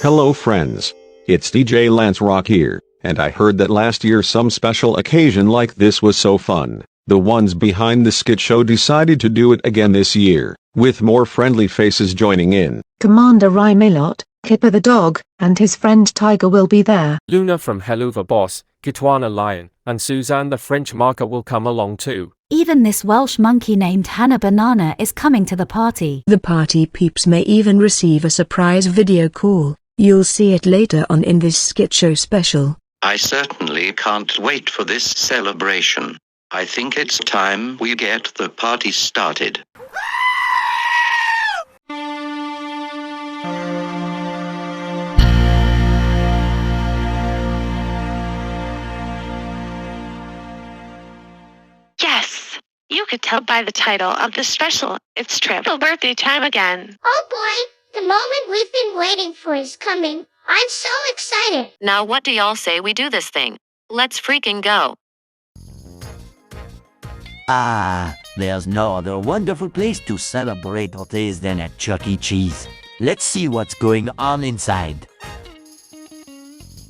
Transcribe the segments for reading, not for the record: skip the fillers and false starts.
Hello friends. It's DJ Lance Rock here, and I heard that last year some special occasion like this was so fun. The ones behind the skit show decided to do it again this year, with more friendly faces joining in. Commander Rymelot, Kipper the dog, and his friend Tiger will be there. Luna from Hello the Boss, Kitwana Lion, and Suzanne the French marker will come along too. Even this Welsh monkey named Hannah Banana is coming to the party. The party peeps may even receive a surprise video call. You'll see it later on in this skit show special. I certainly can't wait for this celebration. I think it's time we get the party started. Yes, you could tell by the title of the special, it's triple birthday time again. Oh boy, the moment we've been waiting for is coming. I'm so excited. Now what do y'all say we do this thing? Let's freaking go. There's no other wonderful place to celebrate birthdays than at Chuck E. Cheese. Let's see what's going on inside.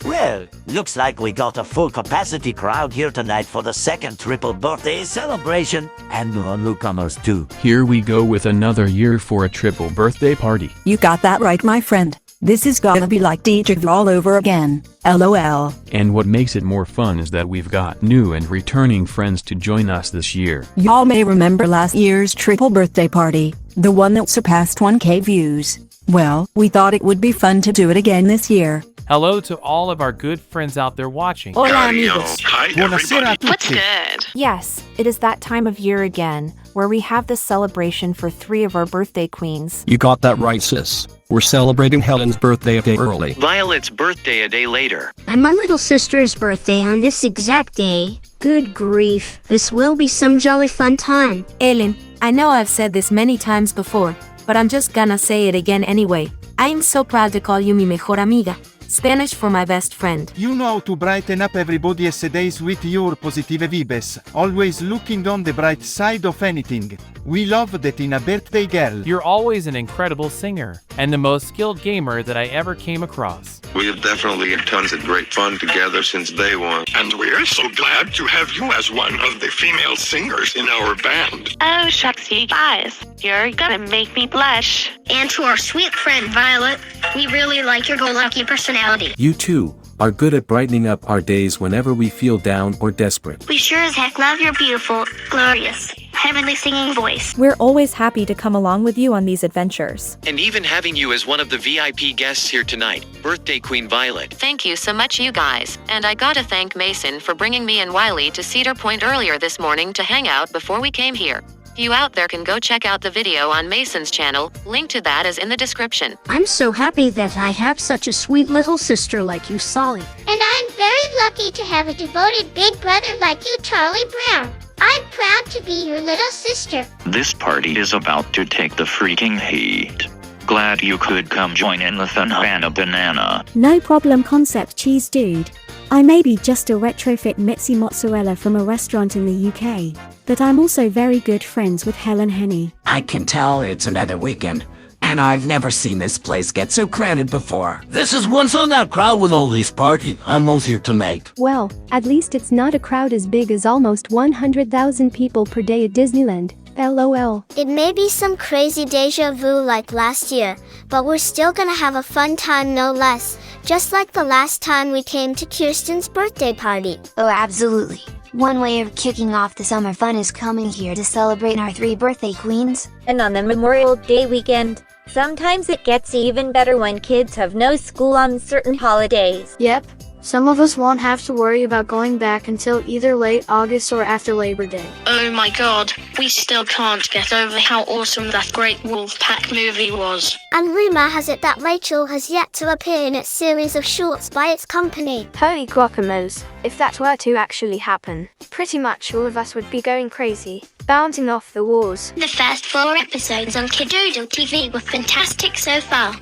Well, looks like we got a full capacity crowd here tonight for the second triple birthday celebration, and more newcomers too. Here we go with another year for a triple birthday party. You got that right, my friend. This is gonna be like DJ all over again. LOL. And what makes it more fun is that we've got new and returning friends to join us this year. Y'all may remember last year's triple birthday party, the one that surpassed 1K views. Well, we thought it would be fun to do it again this year. Hello to all of our good friends out there watching. Hola amigos. Buonasera a tutti. What's good? Yes, it is that time of year again, where we have this celebration for 3 of our birthday queens. You got that right, sis. We're celebrating Helen's birthday a day early. Violet's birthday a day later. And my little sister's birthday on this exact day. Good grief, this will be some jolly fun time. Ellen, I know I've said this many times before, but I'm just gonna say it again anyway. I'm so proud to call you mi mejor amiga. Spanish for my best friend. You know how to brighten up everybody's days with your positive vibes, always looking on the bright side of anything. We love that in a birthday girl. You're always an incredible singer, and the most skilled gamer that I ever came across. We have definitely had tons of great fun together since day one. And we're so glad to have you as one of the female singers in our band. Oh, shucks, you guys. You're gonna make me blush. And to our sweet friend Violet, we really like your go-lucky personality. You too are good at brightening up our days whenever we feel down or desperate. We sure as heck love your beautiful, glorious, heavenly singing voice. We're always happy to come along with you on these adventures. And even having you as one of the VIP guests here tonight, Birthday Queen Violet. Thank you so much, you guys. And I gotta thank Mason for bringing me and Wiley to Cedar Point earlier this morning to hang out before we came here. You out there can go check out the video on Mason's channel, link to that is in the description. I'm so happy that I have such a sweet little sister like you, Solly. And I'm very lucky to have a devoted big brother like you, Charlie Brown. I'm proud to be your little sister. This party is about to take the freaking heat. Glad you could come join in the fun, Hannah Banana. No problem, Concept Cheese Dude. I may be just a retrofit Mitzi Mozzarella from a restaurant in the UK, but I'm also very good friends with Helen Henny. I can tell it's another weekend, and I've never seen this place get so crowded before. This is one sold out crowd with all these party animals here tonight. Well, at least it's not a crowd as big as almost 100,000 people per day at Disneyland. LOL. It may be some crazy deja vu like last year, but we're still gonna have a fun time no less, just like the last time we came to Kiersten's birthday party. Oh, absolutely. One way of kicking off the summer fun is coming here to celebrate our 3 birthday queens. And on the Memorial Day weekend, sometimes it gets even better when kids have no school on certain holidays. Yep. Some of us won't have to worry about going back until either late August or after Labor Day. Oh my god, we still can't get over how awesome that Great Wolfpack movie was. And rumor has it that Rachel has yet to appear in its series of shorts by its company. Holy guacamoles, if that were to actually happen, pretty much all of us would be going crazy, bouncing off the walls. The first 4 episodes on Kidaroo TV were fantastic so far.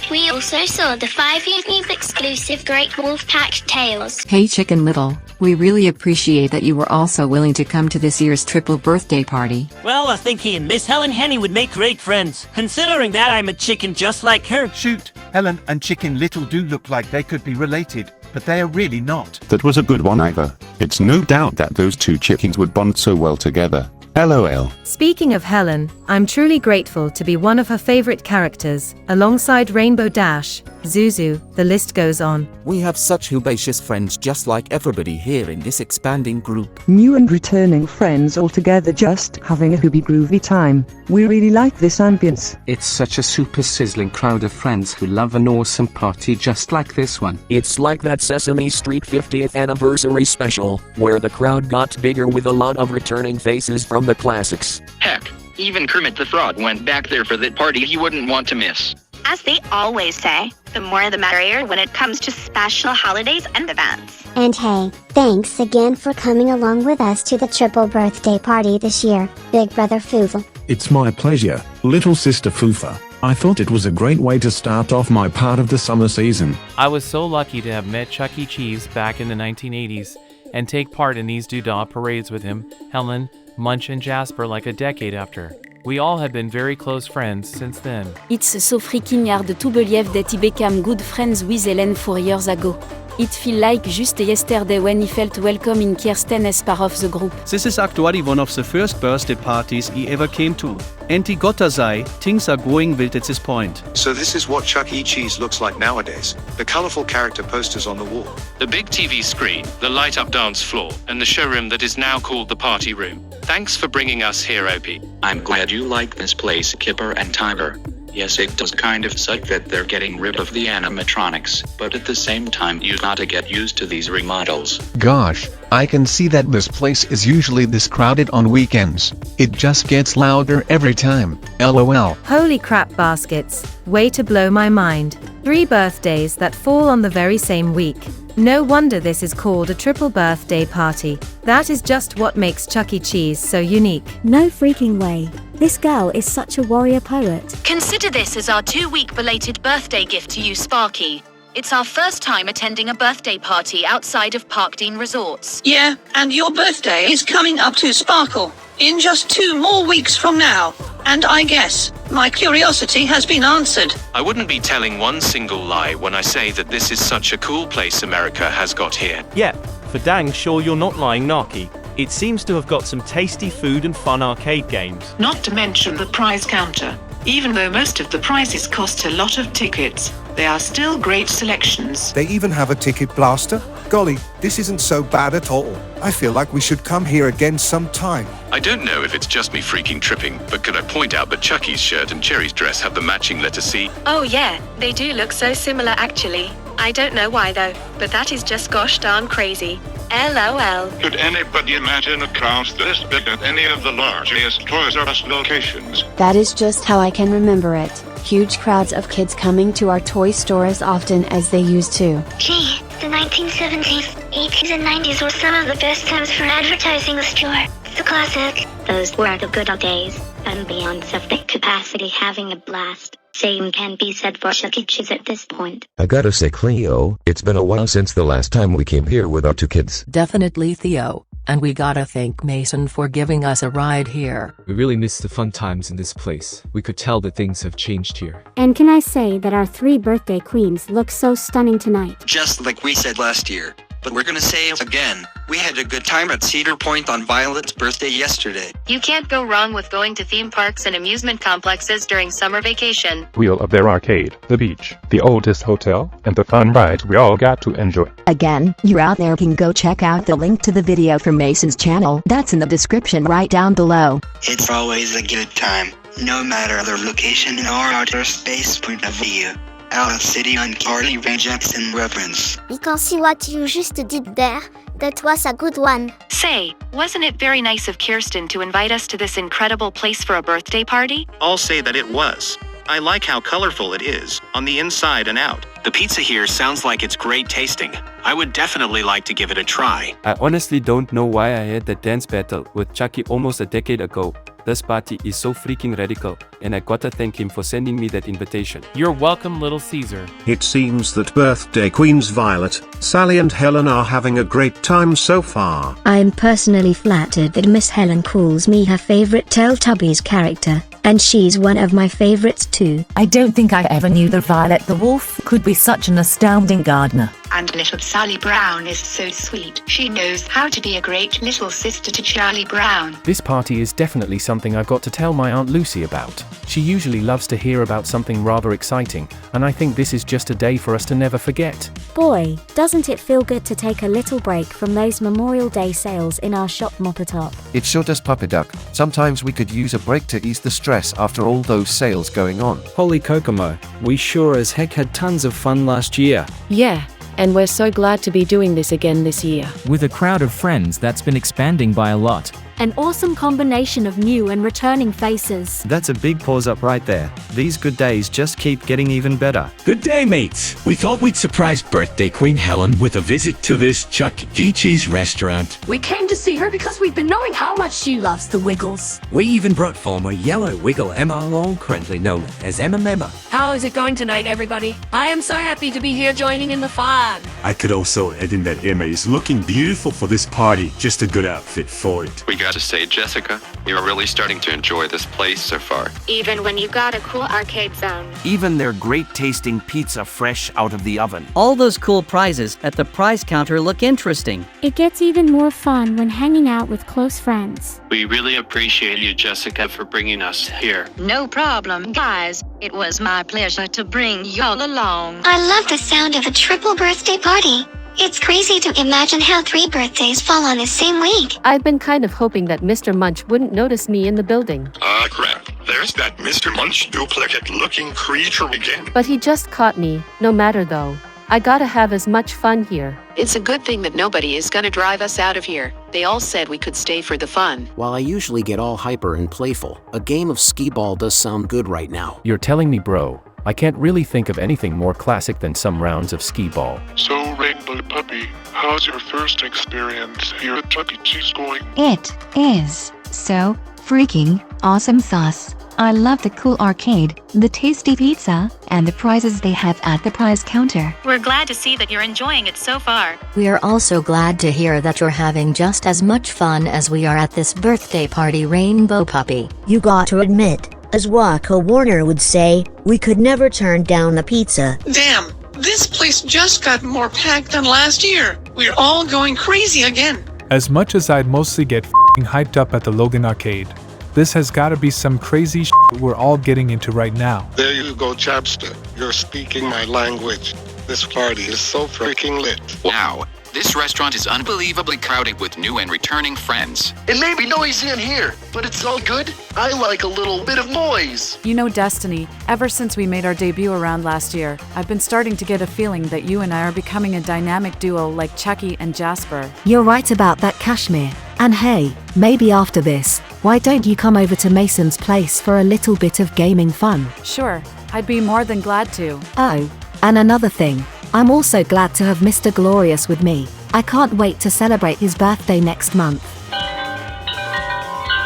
We also saw the 5 unique exclusive Great Wolfpack tails. Hey Chicken Little, we really appreciate that you were also willing to come to this year's triple birthday party. Well, I think he and Miss Helen Henny would make great friends, considering that I'm a chicken just like her. Shoot, Helen and Chicken Little do look like they could be related, but they are really not. That was a good one, Ivor. It's no doubt that those two chickens would bond so well together. LOL. Speaking of Helen, I'm truly grateful to be one of her favorite characters, alongside Rainbow Dash, Zuzu, the list goes on. We have such herbaceous friends just like everybody here in this expanding group. New and returning friends all together just having a hoobie groovy time. We really like this ambience. It's such a super sizzling crowd of friends who love an awesome party just like this one. It's like that Sesame Street 50th anniversary special, where the crowd got bigger with a lot of returning faces from the classics. Heck, even Kermit the Frog went back there for that party he wouldn't want to miss. As they always say, the more the merrier when it comes to special holidays and events. And hey, thanks again for coming along with us to the triple birthday party this year, Big Brother Fufa. It's my pleasure, little sister Fufa. I thought it was a great way to start off my part of the summer season. I was so lucky to have met Chuck E. Cheese back in the 1980s and take part in these doodah parades with him, Helen, Munch and Jasper like a decade after. We all have been very close friends since then. It's so freaking hard to believe that he became good friends with Helen 4 years ago. It feel like just yesterday when he felt welcome in Kiersten as part of the group. This is actually one of the first birthday parties he ever came to. And he gotta say, things are going wild at this point. So this is what Chuck E. Cheese looks like nowadays. The colorful character posters on the wall. The big TV screen, the light-up dance floor, and the showroom that is now called the party room. Thanks for bringing us here, OP. I'm glad you like this place, Kipper and Tiger. Yes, it does kind of suck that they're getting rid of the animatronics, but at the same time you gotta get used to these remodels. Gosh, I can see that this place is usually this crowded on weekends. It just gets louder every time, LOL. Holy crap baskets, way to blow my mind. 3 birthdays that fall on the very same week. No wonder this is called a triple birthday party. That is just what makes Chuck E. Cheese so unique. No freaking way. This girl is such a warrior poet. Consider this as our 2-week belated birthday gift to you, Sparky. It's our first time attending a birthday party outside of Parkdean Resorts. Yeah, and your birthday is coming up to Sparkle in just 2 more weeks from now. And I guess my curiosity has been answered. I wouldn't be telling one single lie when I say that this is such a cool place America has got here. Yeah, for dang sure you're not lying, Narky. It seems to have got some tasty food and fun arcade games. Not to mention the prize counter. Even though most of the prizes cost a lot of tickets, they are still great selections. They even have a ticket blaster? Golly, this isn't so bad at all. I feel like we should come here again sometime. I don't know if it's just me freaking tripping, but could I point out that Chucky's shirt and Cherry's dress have the matching letter C? Oh yeah, they do look so similar actually. I don't know why though, but that is just gosh darn crazy. LOL. Could anybody imagine a crowd this big at any of the largest Toys R Us locations? That is just how I can remember it. Huge crowds of kids coming to our toy store as often as they used to. Gee, the 1970s, 80s and 90s were some of the best times for advertising the store. It's a classic. Those were the good old days, and beyond self-big capacity having a blast. Same can be said for Chuck E. Cheese at this point. I gotta say, Cleo, it's been a while since the last time we came here with our 2 kids. Definitely, Theo. And we gotta thank Mason for giving us a ride here. We really missed the fun times in this place. We could tell that things have changed here. And can I say that our 3 birthday queens look so stunning tonight? Just like we said last year. But we're gonna say it again. We had a good time at Cedar Point on Violet's birthday yesterday. You can't go wrong with going to theme parks and amusement complexes during summer vacation. Wheel of their arcade, the beach, the oldest hotel, and the fun rides we all got to enjoy. Again, you out there can go check out the link to the video from Mason's channel. That's in the description right down below. It's always a good time, no matter the location or outer space point of view. Our city on Carly Rae Jepsen reference. We can see what you just did there. That was a good one. Say, wasn't it very nice of Kiersten to invite us to this incredible place for a birthday party? I'll say that it was. I like how colorful it is, on the inside and out. The pizza here sounds like it's great tasting. I would definitely like to give it a try. I honestly don't know why I had that dance battle with Chucky almost a decade ago. This party is so freaking radical, and I gotta thank him for sending me that invitation. You're welcome, Little Caesar. It seems that birthday queens Violet, Sally and Helen are having a great time so far. I'm personally flattered that Miss Helen calls me her favorite Teletubbies character, and she's one of my favorites too. I don't think I ever knew that Violet the Wolf could be such an astounding gardener. And little Sally Brown is so sweet. She knows how to be a great little sister to Charlie Brown. This party is definitely something I've got to tell my Aunt Lucy about. She usually loves to hear about something rather exciting, and I think this is just a day for us to never forget. Boy, doesn't it feel good to take a little break from those Memorial Day sales in our shop, Mopatop. It sure does, Puppy Duck. Sometimes we could use a break to ease the stress after all those sales going on. Holy Kokomo, we sure as heck had tons of fun last year. Yeah. And we're so glad to be doing this again this year. With a crowd of friends that's been expanding by a lot. An awesome combination of new and returning faces. That's a big pause up right there. These good days just keep getting even better. Good day, mates. We thought we'd surprise birthday Queen Helen with a visit to this Chuck E. Cheese restaurant. We came to see her because we've been knowing how much she loves the Wiggles. We even brought former Yellow Wiggle Emma along, currently known as Emma Memma. How is it going tonight, everybody? I am so happy to be here joining in the fun. I could also add in that Emma is looking beautiful for this party. Just a good outfit for it. We got to say, Jessica, you're really starting to enjoy this place so far. Even when you've got a cool arcade zone. Even their great tasting pizza fresh out of the oven. All those cool prizes at the prize counter look interesting. It gets even more fun when hanging out with close friends. We really appreciate you, Jessica, for bringing us here. No problem, guys. It was my pleasure to bring y'all along. I love the sound of a triple birthday party. It's crazy to imagine how 3 birthdays fall on the same week. I've been kind of hoping that Mr. Munch wouldn't notice me in the building. Crap. There's that Mr. Munch duplicate-looking creature again. But he just caught me. No matter though. I gotta have as much fun here. It's a good thing that nobody is gonna drive us out of here. They all said we could stay for the fun. While I usually get all hyper and playful, a game of skee-ball does sound good right now. You're telling me, bro. I can't really think of anything more classic than some rounds of skee-ball. So, Rainbow Puppy, how's your first experience here at Chuck E. Cheese going? It is so freaking awesome sauce. I love the cool arcade, the tasty pizza, and the prizes they have at the prize counter. We're glad to see that you're enjoying it so far. We are also glad to hear that you're having just as much fun as we are at this birthday party, Rainbow Puppy. You got to admit, as Waka Warner would say, we could never turn down the pizza. Damn, this place just got more packed than last year. We're all going crazy again. As much as I'd mostly get f***ing hyped up at the Logan Arcade, this has gotta be some crazy shit we're all getting into right now. There you go, Chapster. You're speaking my language. This party is so freaking lit. Wow. This restaurant is unbelievably crowded with new and returning friends. It may be noisy in here, but it's all good. I like a little bit of noise. You know, Destiny, ever since we made our debut around last year, I've been starting to get a feeling that you and I are becoming a dynamic duo like Chucky and Jasper. You're right about that, Kashmir. And hey, maybe after this, why don't you come over to Mason's place for a little bit of gaming fun? Sure, I'd be more than glad to. Oh, and another thing. I'm also glad to have Mr. Glorious with me. I can't wait to celebrate his birthday next month.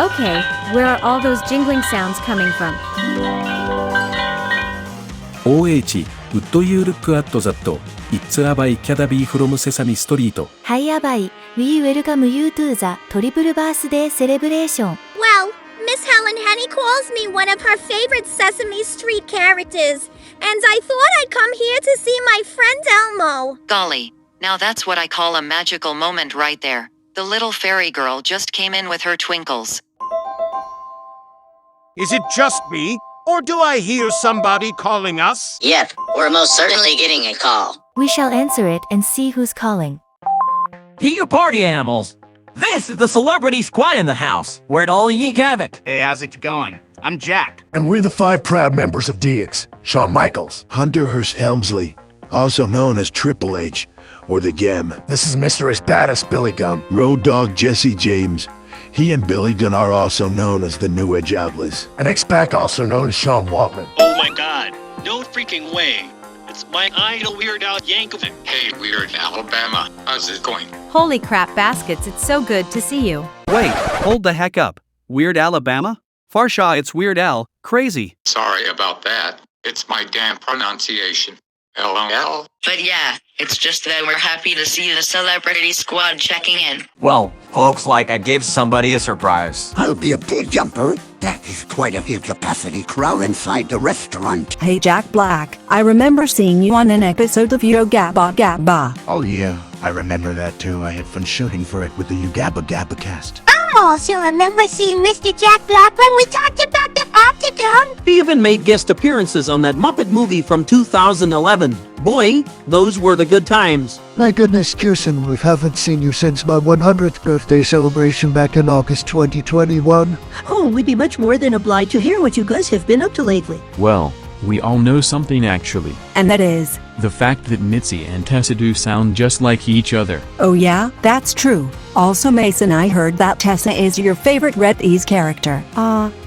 Okay, where are all those jingling sounds coming from? OH, would you look at that? It's Abai Kadabi from Sesame Street. Hi Abai, we welcome you to the triple birthday celebration. Well, Miss Helen Henny calls me one of her favorite Sesame Street characters, and I thought I'd come here to see my friend Elmo. Golly, now that's what I call a magical moment right there. The little fairy girl just came in with her twinkles. Is it just me, or do I hear somebody calling us? Yep, we're most certainly getting a call. We shall answer it and see who's calling. Here, party animals! This is the celebrity squad in the house. Where'd all ye have it? Hey, how's it going? I'm Jack. And we're the 5 proud members of DX. Shawn Michaels. Hunter Hearst Helmsley, also known as Triple H, or the Gem. This is Mr. As Badass Billy Gunn. Road Dogg Jesse James. He and Billy Gunn are also known as the New Age Outlaws. And X-Pac, also known as Sean Waltman. Oh my god, no freaking way. It's my idol Weird Al Yankovic. Hey, Weird Alabama, how's it going? Holy crap baskets, it's so good to see you. Wait, hold the heck up. Weird Alabama? Farsha, it's Weird Al. Crazy. Sorry about that. It's my damn pronunciation. LOL. But yeah, it's just that we're happy to see the celebrity squad checking in. Well, looks like I gave somebody a surprise. I'll be a big jumper. That is quite a huge capacity crowd inside the restaurant. Hey Jack Black, I remember seeing you on an episode of Yo Gabba Gabba. Oh yeah, I remember that too. I had fun shooting for it with the Ugabba Gabba cast. I also remember seeing Mr. Jack Black when we talked about the Octagon. He even made guest appearances on that Muppet movie from 2011. Boy, those were the good times. My goodness, Kiersten, we haven't seen you since my 100th birthday celebration back in August 2021. Oh, we'd be much more than obliged to hear what you guys have been up to lately. Well, we all know something actually. And that is? The fact that Mitzi and Tessa do sound just like each other. Oh yeah, that's true. Also Mason, I heard that Tessa is your favorite Red Ease character.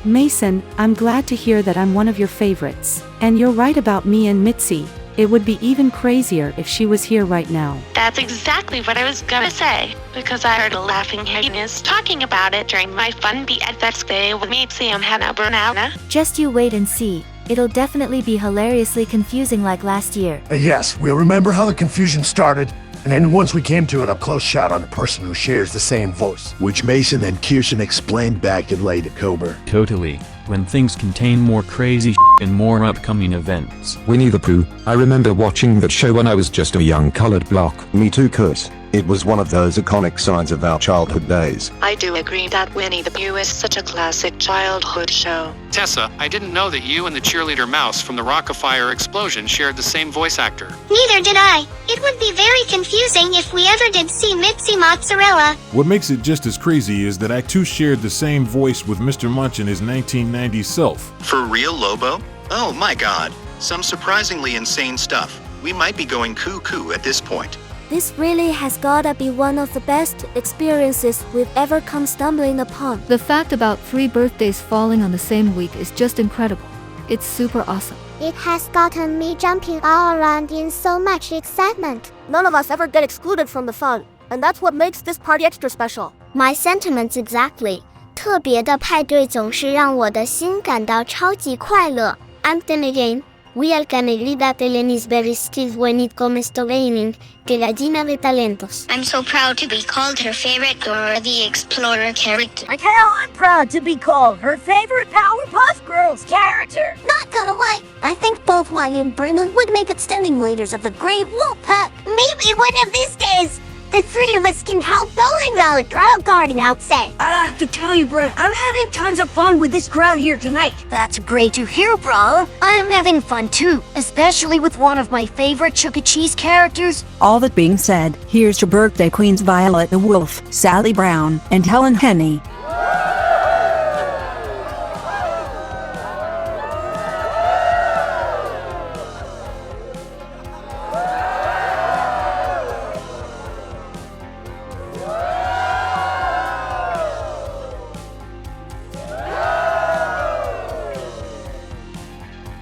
Mason, I'm glad to hear that I'm one of your favorites. And you're right about me and Mitzi. It would be even crazier if she was here right now. That's exactly what I was gonna say, because I heard a laughing hyenas talking about it during my fun BFFs day with Mitzi and Hannah Bernana. Just you wait and see. It'll definitely be hilariously confusing like last year. Yes, we'll remember how the confusion started, and then once we came to an up-close shot on the person who shares the same voice. Which Mason and Kiersten explained back in late October. Totally. When things contain more crazy and more upcoming events. Winnie the Pooh. I remember watching that show when I was just a young colored block. Me too, cuz. It was one of those iconic signs of our childhood days. I do agree that Winnie the Pooh is such a classic childhood show. Tessa, I didn't know that you and the cheerleader mouse from the Rockafire explosion shared the same voice actor. Neither did I. It would be very confusing if we ever did see Mitzi Mozzarella. What makes it just as crazy is that I too shared the same voice with Mr. Munch in his 1990s self. For real, Lobo? Oh my god. Some surprisingly insane stuff. We might be going cuckoo at this point. This really has gotta be one of the best experiences we've ever come stumbling upon. The fact about 3 birthdays falling on the same week is just incredible. It's super awesome. It has gotten me jumping all around in so much excitement. None of us ever get excluded from the fun, and that's what makes this party extra special. My sentiments exactly. 特别的派对总是让我的心感到超级快乐。And then again, we all can agree that Ellen is very skilled when it comes to raining. Tiradina de talentos. I'm so proud to be called her favorite Dora the Explorer character. Like how I'm proud to be called her favorite Powerpuff Girls character. Not gonna lie, I think both Wyatt and Brennan would make outstanding leaders of the Great Wolf Pack. Maybe one of these days, the 3 of us can help bowling rally crowd garden outside. I have to tell you, bro, I'm having tons of fun with this crowd here tonight. That's great to hear, bro. I'm having fun too, especially with one of my favorite Chuck E. Cheese characters. All that being said, here's your birthday queens Violet the Wolf, Sally Brown, and Helen Henney.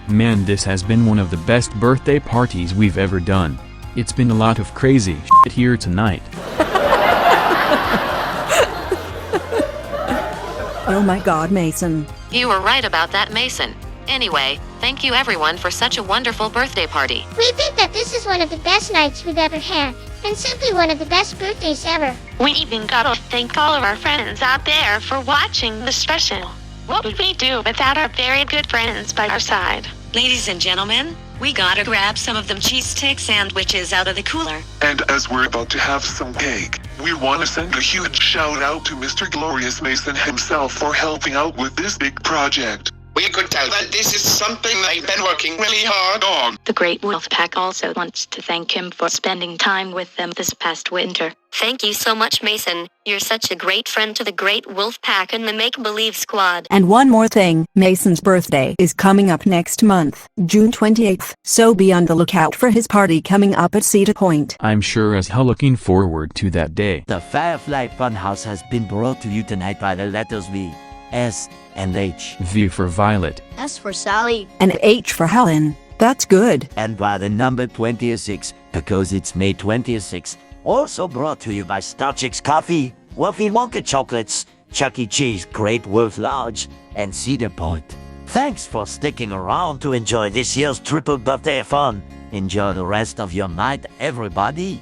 Man, this has been one of the best birthday parties we've ever done. It's been a lot of crazy shit here tonight. Oh my god, Mason. You were right about that, Mason. Anyway, thank you everyone for such a wonderful birthday party. We think that this is one of the best nights we've ever had, and simply one of the best birthdays ever. We even gotta thank all of our friends out there for watching the special. What would we do without our very good friends by our side? Ladies and gentlemen, we gotta grab some of them cheese stick sandwiches out of the cooler. And as we're about to have some cake, we want to send a huge shout out to Mr. Glorious Mason himself for helping out with this big project. We could tell that this is something they've been working really hard on. The Great Wolf Pack also wants to thank him for spending time with them this past winter. Thank you so much, Mason. You're such a great friend to the Great Wolf Pack and the Make-Believe Squad. And one more thing, Mason's birthday is coming up next month, June 28th, so be on the lookout for his party coming up at Cedar Point. I'm sure as hell looking forward to that day. The Firefly Funhouse has been brought to you tonight by the letters V, S, and H. V for Violet. S for Sally. And H for Helen. That's good. And by the number 26, because it's May 26th. Also brought to you by Starchicks Coffee, Wolfie Wonka Chocolates, Chuck E. Cheese Great Wolf Lodge, and Cedar Point. Thanks for sticking around to enjoy this year's triple birthday fun. Enjoy the rest of your night, everybody.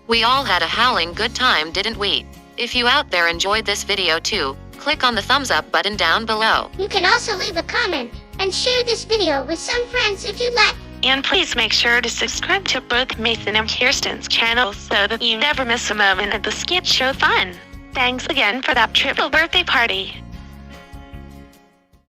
We all had a howling good time, didn't we? If you out there enjoyed this video too, click on the thumbs up button down below. You can also leave a comment and share this video with some friends if you like. And please make sure to subscribe to both Mason and Kiersten's channels so that you never miss a moment of the skit show fun. Thanks again for that triple birthday party.